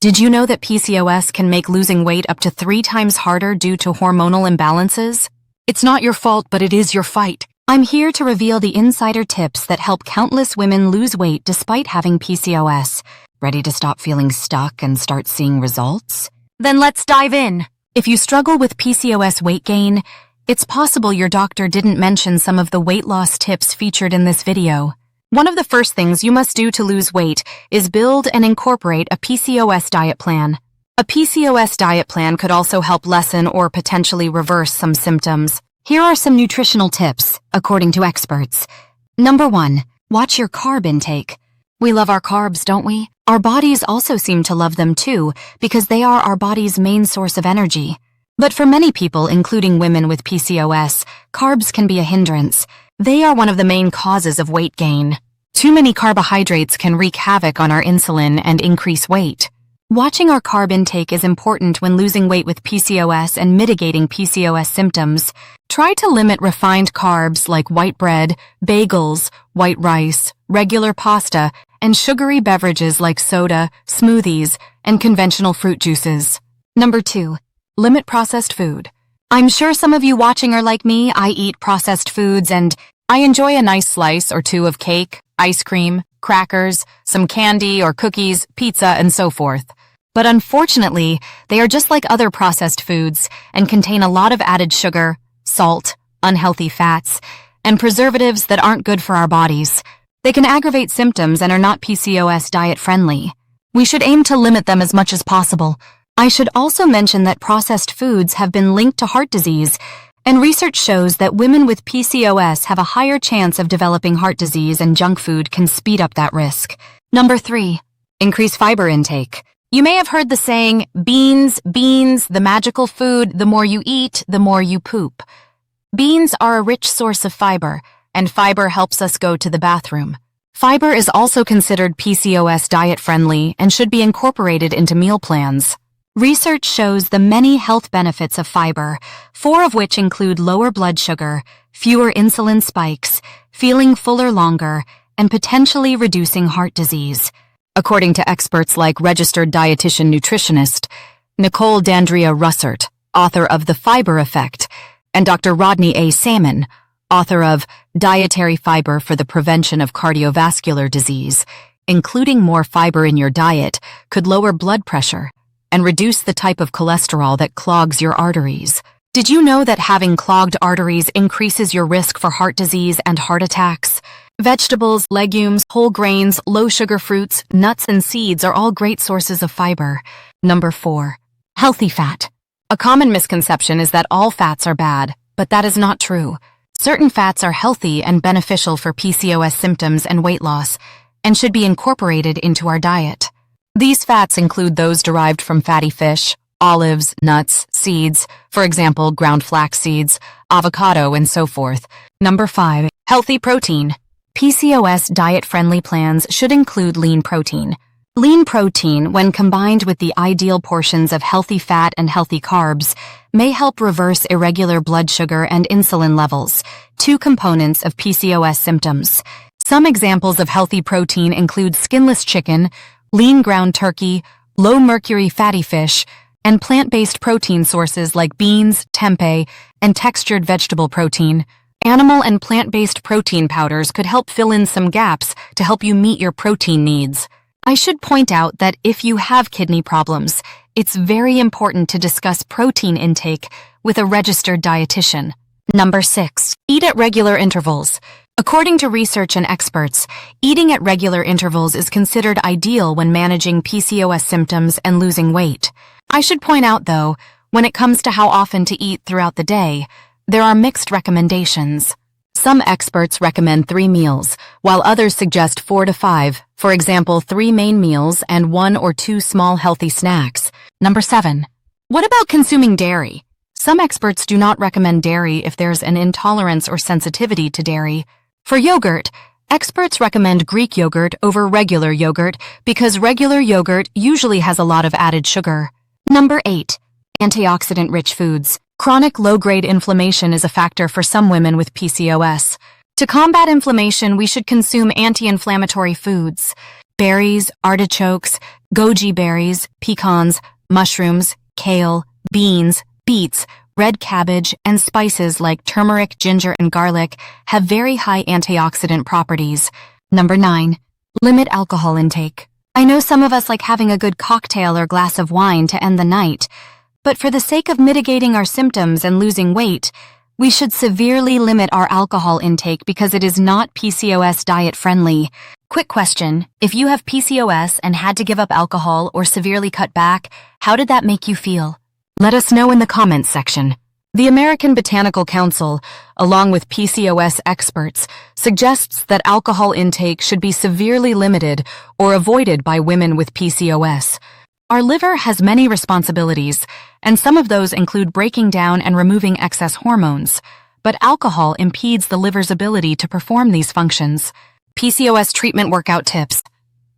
Did you know that PCOS can make losing weight up to 3 times harder due to hormonal imbalances? It's not your fault, but it is your fight. I'm here to reveal the insider tips that help countless women lose weight despite having PCOS. Ready to stop feeling stuck and start seeing results? Then let's dive in. If you struggle with PCOS weight gain, it's possible your doctor didn't mention some of the weight loss tips featured in this video. One of the first things you must do to lose weight is build and incorporate a PCOS diet plan. A PCOS diet plan could also help lessen or potentially reverse some symptoms. Here are some nutritional tips, according to experts. Number 1, watch your carb intake. We love our carbs, don't we? Our bodies also seem to love them too, because they are our body's main source of energy. But for many people, including women with PCOS, carbs can be a hindrance. They are one of the main causes of weight gain. Too many carbohydrates can wreak havoc on our insulin and increase weight. Watching our carb intake is important when losing weight with PCOS and mitigating PCOS symptoms. Try to limit refined carbs like white bread, bagels, white rice, regular pasta, and sugary beverages like soda, smoothies, and conventional fruit juices. Number 2, limit processed food. I'm sure some of you watching are like me. I eat processed foods and I enjoy a nice slice or two of cake, ice cream, crackers, some candy or cookies, pizza, and so forth. But unfortunately, they are just like other processed foods and contain a lot of added sugar, salt, unhealthy fats, and preservatives that aren't good for our bodies. They can aggravate symptoms and are not PCOS diet friendly. We should aim to limit them as much as possible. I should also mention that processed foods have been linked to heart disease, and research shows that women with PCOS have a higher chance of developing heart disease, and junk food can speed up that risk. Number 3, increase fiber intake. You may have heard the saying, beans, the magical food, the more you eat, the more you poop. Beans are a rich source of fiber, and fiber helps us go to the bathroom. Fiber is also considered PCOS diet friendly and should be incorporated into meal plans. Research shows the many health benefits of fiber, 4 of which include lower blood sugar, fewer insulin spikes, feeling fuller longer, and potentially reducing heart disease. According to experts like registered dietitian nutritionist Nicole Dandria Russert, author of The Fiber Effect, and Dr. Rodney A. Salmon, author of Dietary Fiber for the Prevention of Cardiovascular Disease, including more fiber in your diet could lower blood pressure and reduce the type of cholesterol that clogs your arteries. Did you know that having clogged arteries increases your risk for heart disease and heart attacks? Vegetables, legumes, whole grains, low-sugar fruits, nuts, and seeds are all great sources of fiber. Number 4, healthy fat. A common misconception is that all fats are bad, but that is not true. Certain fats are healthy and beneficial for PCOS symptoms and weight loss, and should be incorporated into our diet. These fats include those derived from fatty fish, olives, nuts, seeds, for example, ground flax seeds, avocado, and so forth. Number 5, healthy protein. PCOS diet-friendly plans should include lean protein. Lean protein, when combined with the ideal portions of healthy fat and healthy carbs, may help reverse irregular blood sugar and insulin levels, 2 components of PCOS symptoms. Some examples of healthy protein include skinless chicken, lean ground turkey, low-mercury fatty fish, and plant-based protein sources like beans, tempeh, and textured vegetable protein. Animal and plant-based protein powders could help fill in some gaps to help you meet your protein needs. I should point out that if you have kidney problems, it's very important to discuss protein intake with a registered dietitian. Number 6, eat at regular intervals. According to research and experts, eating at regular intervals is considered ideal when managing PCOS symptoms and losing weight. I should point out, though, when it comes to how often to eat throughout the day, there are mixed recommendations. Some experts recommend 3 meals, while others suggest 4 to 5, for example, 3 main meals and 1 or 2 small healthy snacks. Number 7, what about consuming dairy? Some experts do not recommend dairy if there's an intolerance or sensitivity to dairy. For yogurt, experts recommend Greek yogurt over regular yogurt because regular yogurt usually has a lot of added sugar. Number 8, antioxidant-rich foods. Chronic low-grade inflammation is a factor for some women with PCOS. To combat inflammation, we should consume anti-inflammatory foods. berries, artichokes, goji berries, pecans, mushrooms, kale, beans, beets, red cabbage, and spices like turmeric, ginger, and garlic have very high antioxidant properties. Number 9. Limit alcohol intake. I know some of us like having a good cocktail or glass of wine to end the night, but for the sake of mitigating our symptoms and losing weight, we should severely limit our alcohol intake because it is not PCOS diet friendly. Quick question, if you have PCOS and had to give up alcohol or severely cut back, how did that make you feel? Let us know in the comments section. The American Botanical Council, along with PCOS experts, suggests that alcohol intake should be severely limited or avoided by women with PCOS. Our liver has many responsibilities, and some of those include breaking down and removing excess hormones, but alcohol impedes the liver's ability to perform these functions. PCOS treatment workout tips.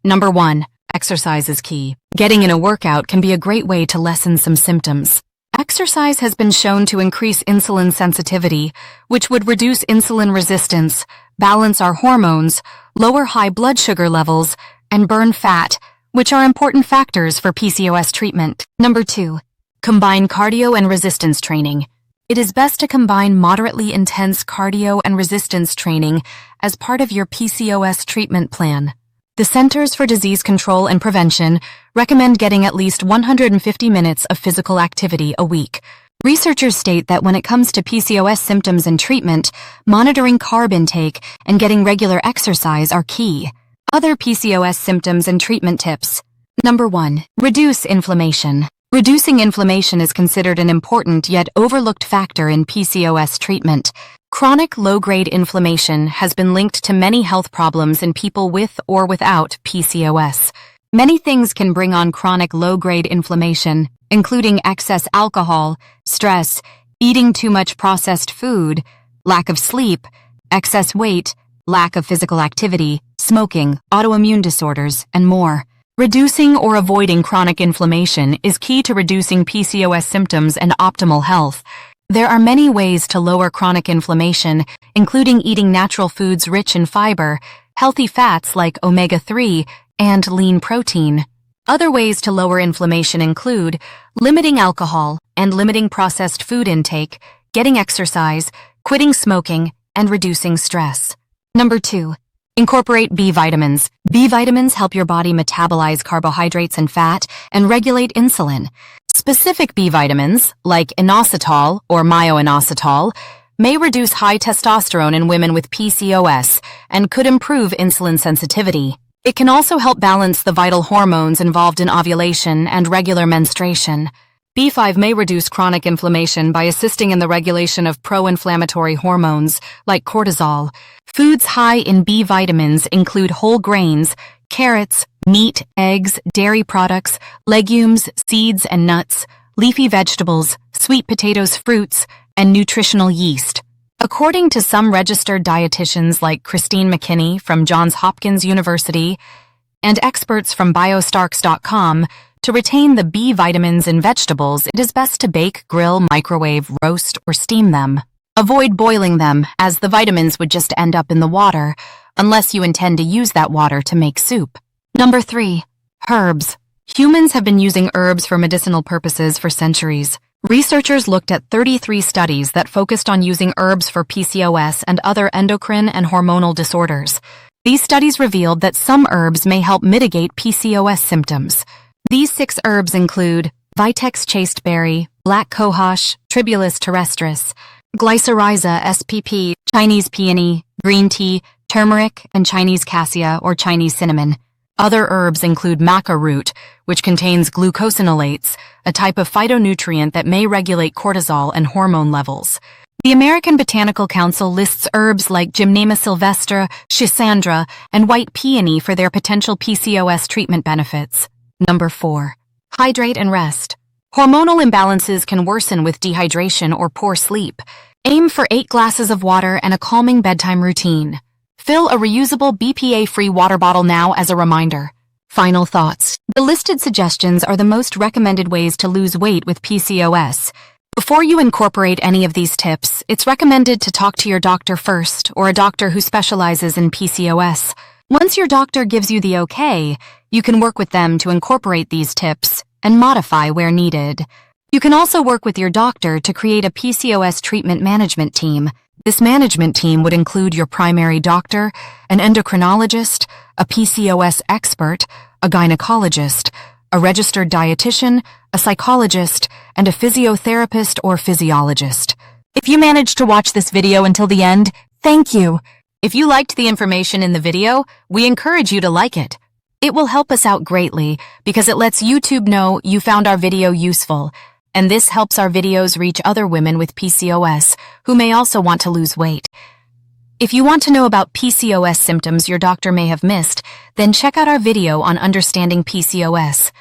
Number 1. Exercise is key. Getting in a workout can be a great way to lessen some symptoms. Exercise has been shown to increase insulin sensitivity, which would reduce insulin resistance, balance our hormones, lower high blood sugar levels, and burn fat, which are important factors for PCOS treatment. Number 2. Combine cardio and resistance training. It is best to combine moderately intense cardio and resistance training as part of your PCOS treatment plan. The Centers for Disease Control and Prevention recommend getting at least 150 minutes of physical activity a week. Researchers state that when it comes to PCOS symptoms and treatment, monitoring carb intake and getting regular exercise are key. Other PCOS symptoms and treatment tips. Number 1. Reduce inflammation. Reducing inflammation is considered an important yet overlooked factor in PCOS treatment. Chronic low-grade inflammation has been linked to many health problems in people with or without PCOS. Many things can bring on chronic low-grade inflammation, including excess alcohol, stress, eating too much processed food, lack of sleep, excess weight, lack of physical activity, smoking, autoimmune disorders, and more. Reducing or avoiding chronic inflammation is key to reducing PCOS symptoms and optimal health. There are many ways to lower chronic inflammation, including eating natural foods rich in fiber, healthy fats like omega-3, and lean protein. Other ways to lower inflammation include limiting alcohol and limiting processed food intake, getting exercise, quitting smoking, and reducing stress. Number 2. Incorporate B vitamins. B vitamins help your body metabolize carbohydrates and fat and regulate insulin. Specific B vitamins, like inositol or myo-inositol, may reduce high testosterone in women with PCOS and could improve insulin sensitivity. It can also help balance the vital hormones involved in ovulation and regular menstruation. B5 may reduce chronic inflammation by assisting in the regulation of pro-inflammatory hormones, like cortisol. Foods high in B vitamins include whole grains, carrots, meat, eggs, dairy products, legumes, seeds and nuts, leafy vegetables, sweet potatoes, fruits, and nutritional yeast. According to some registered dietitians like Christine McKinney from Johns Hopkins University and experts from biostarks.com, to retain the B vitamins in vegetables, it is best to bake, grill, microwave, roast, or steam them. Avoid boiling them, as the vitamins would just end up in the water, unless you intend to use that water to make soup. Number 3. Herbs. Humans have been using herbs for medicinal purposes for centuries. Researchers looked at 33 studies that focused on using herbs for PCOS and other endocrine and hormonal disorders. These studies revealed that some herbs may help mitigate PCOS symptoms. These 6 herbs include Vitex chasteberry, black cohosh, Tribulus terrestris, Glycyrrhiza spp, Chinese peony, green tea, turmeric, and Chinese cassia or Chinese cinnamon. Other herbs include maca root, which contains glucosinolates, a type of phytonutrient that may regulate cortisol and hormone levels. The American Botanical Council lists herbs like Gymnema sylvestre, schisandra, and white peony for their potential PCOS treatment benefits. Number 4. Hydrate and rest. Hormonal imbalances can worsen with dehydration or poor sleep. Aim for 8 glasses of water and a calming bedtime routine. Fill a reusable BPA-free water bottle now as a reminder. Final thoughts. The listed suggestions are the most recommended ways to lose weight with PCOS. Before you incorporate any of these tips, it's recommended to talk to your doctor first or a doctor who specializes in PCOS. Once your doctor gives you the okay, you can work with them to incorporate these tips and modify where needed. You can also work with your doctor to create a PCOS treatment management team. This management team would include your primary doctor, an endocrinologist, a PCOS expert, a gynecologist, a registered dietitian, a psychologist, and a physiotherapist or physiologist. If you managed to watch this video until the end, thank you. If you liked the information in the video, we encourage you to like it. It will help us out greatly because it lets YouTube know you found our video useful, and this helps our videos reach other women with PCOS who may also want to lose weight. If you want to know about PCOS symptoms your doctor may have missed, then check out our video on understanding PCOS.